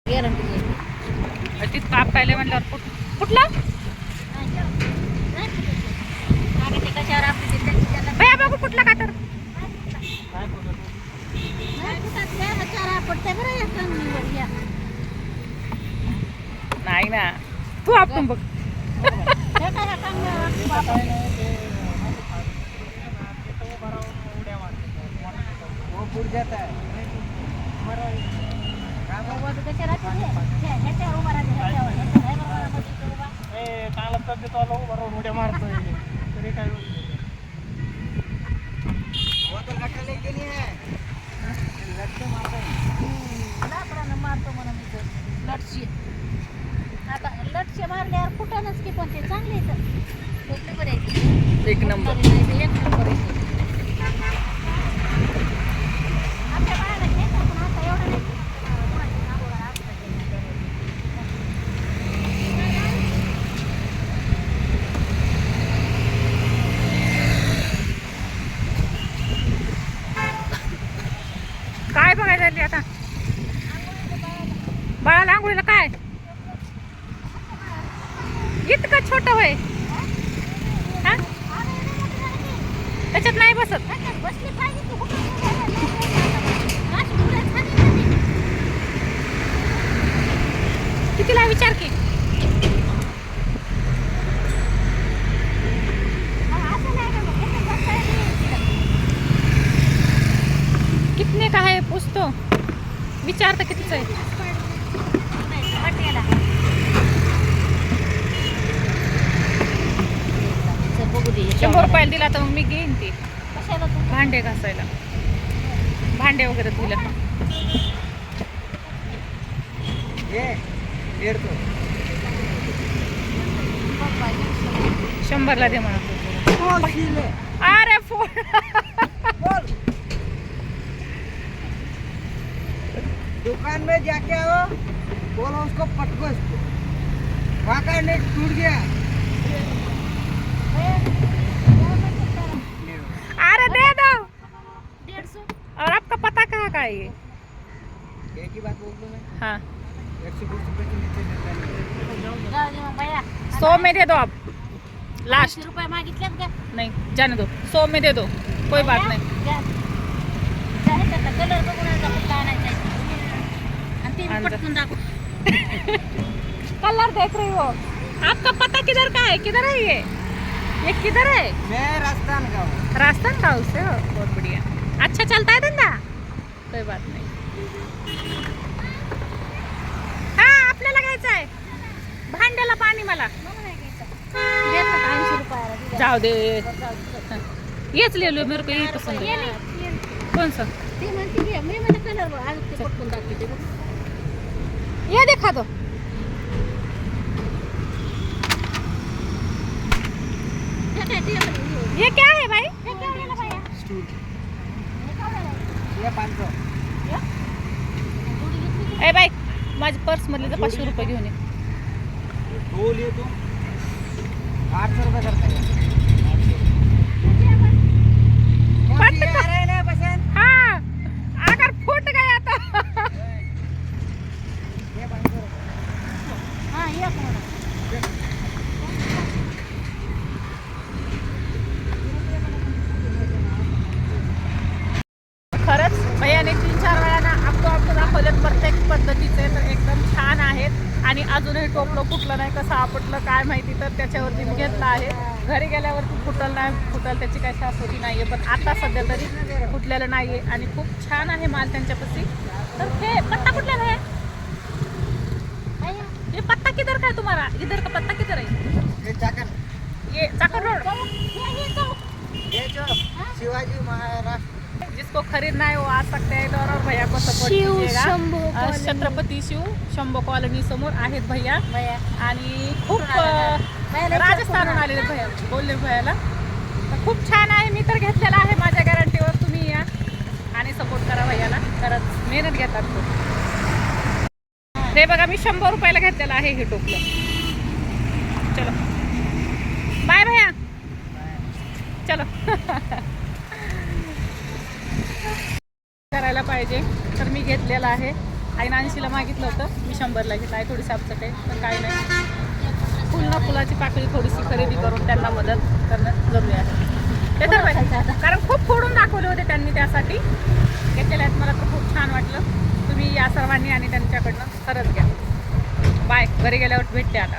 Guarantee ताप पाहिले म्हणल्यावर कुठला भया बघू कुठला का तर नाही ना तू आपण बघ उड्या मारतोय तरी काय मारतो म्हणून लटशी आता लटशे मारल्यावर कुठं की पण ते चांगले एक नंबर एक नंबर आपल्या बाळाला घ्यायचं पण आता एवढं नाही काय बघायला झाली आता बाळाला आंघोळीला काय इतकं छोट होय हा त्याच्यात नाही बसत कितीला विचार की कितने का है पूछ तो विचार तर कितीच आहे 100 रुपयाला दिला तर मग मी घेईन ती भांडे घासायला भांडे वगैरे तुला 100 ला दे म्हणा अरे फोन दुकान में जाके आओ बोलो उसको पटको इसको वाका नेट टूट गया अरे दे दो 150 और आपका पता कहाँ का है ये एक ही बात बोल दूं मैं हाँ 120 रुपए के नीचे देता नहीं 100 में दे दो आप लास्ट रुपये मागितलेत का नहीं जाने दो 100 में दे दो कोई बात नहीं कलर बघून कुठला आणायचा आणि ते पटकन दाखव कलर देख रही हो आपका पता किधर का है किधर है ये किधर है मैं राजस्थान का हूँ राजस्थान का उससे हो बहुत बढ़िया अच्छा चलता है धंदा कोई बात नहीं हाँ आपल्याला घ्यायचं आहे भांड्याला पाणी मला जाओ दे येच ले लो मेरे को यही पसंद है कौन सा ते म्हणते मी म्हणजे कलर बघ आज ते पटकन दाखवते बघ ये दिखा दो ये क्या है भाई हे केवढ्याला बाया स्टूल ये 500 ए बाई माझी पर्स मधले तर 500 रुपये घेऊन ये दो लिए तो 800 रुपये करता है पट आ रहे ना पसंद हाँ अगर फूट गया तो ये 500 रुपये हा एक म्हणा खरंच भैयाने 3-4 वेळा ना आपतो दाखवलेत प्रत्येक पद्धतीचे तर एकदम छान आहेत आणि अजूनही टोपलं फुटलं नाही कसं आपटलं काय माहिती तर त्याच्यावरती मी घेतलं आहे घरी गेल्यावरती फुटल नाही फुटल त्याची काही शाश्वती नाही आहे पण आता सध्या तरी फुटलेलं नाही आहे आणि खूप छान आहे माल त्यांच्यापाशी तर हे पत्ता कुठला आहे ये पत्ता किधर का है तुम्हारा इधर का पत्ता किधर है ये चाकन ये चाकन रोड ये जो शिवाजी महाराज जिसको खरीदना है वो आ सकते हैं इधर और भैया को सपोर्ट कीजिएगा छत्रपती शिव शंभो कॉलनी समोर आहेत भैया आणि खूप राजस्थानहून आलेले भैया बोलले भैयाला तर खूप छान आहे मी तर घेतलेला आहे माझ्या गॅरंटीवर तुम्ही या आणि सपोर्ट करा भैयाला खरंच मेहनत घेतात खूप ते बघा मी 100 रुपयाला घेतलेलं आहे हे टोपलं चलो बाय भैया चलो करायला पाहिजे तर मी घेतलेला आहे आईनं 80ला मागितलं होतं, मी 100ला घेतलं. आहे थोडी सापचट आहे पण काही नाही. फुल ना फुलाची पाकळी थोडीशी खरेदी करून त्यांना मदत करणं जरुरी आहे. ते तर पाहिजे, कारण खूप फोडून दाखवले होते त्यांनी, त्यासाठी घेतलेले आहेत. मला तर खूप छान वाटलं. तुम्ही या सर्वांनी आणि त्यांच्याकडनं खरंच घ्या. बाय, घरी गेल्यावर भेटते आता.